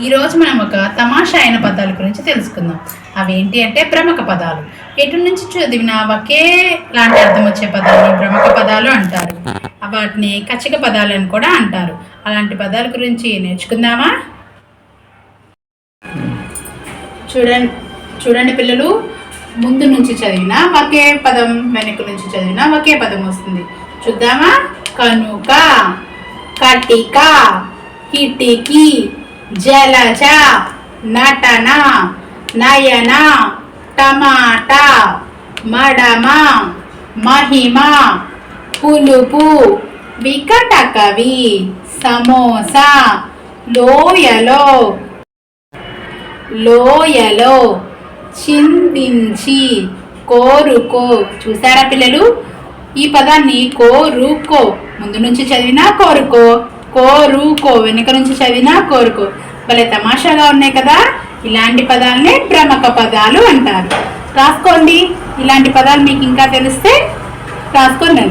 ఈరోజు మనం ఒక తమాషా అయిన పదాల గురించి తెలుసుకుందాం. అవేంటి అంటే భ్రమక పదాలు. ఎటు నుంచి చదివినా ఒకే లాంటి అర్థం వచ్చే పదాలని భ్రమక పదాలు అంటారు. వాటిని కచ్చిక పదాలు అని కూడా అంటారు. అలాంటి పదాల గురించి నేర్చుకుందామా? చూడండి పిల్లలు, ముందు నుంచి చదివినా ఒకే పదం, వెనుక నుంచి చదివినా ఒకే పదం వస్తుంది. చూద్దామా? కనుక, కటిక, కిటికీ, జలజ, నటన, నయన, టమాటా, మడమ, మహిమ, పులుపు, వికట కవి, సమోసా, లోయలో, చిందించి, కోరుకో. చూసారా పిల్లలు? ఈ పదాన్ని కోరుకో ముందు నుంచి చదివినా కోరుకో, కోరుకో వెనుక నుంచి చదివినా కోరుకో. భలే తమాషాగా ఉన్నాయి కదా. ఇలాంటి పదాలనే భ్రమక పదాలు అంటారు. రాసుకోండి. ఇలాంటి పదాలు మీకు ఇంకా తెలిస్తే రాసుకోండి.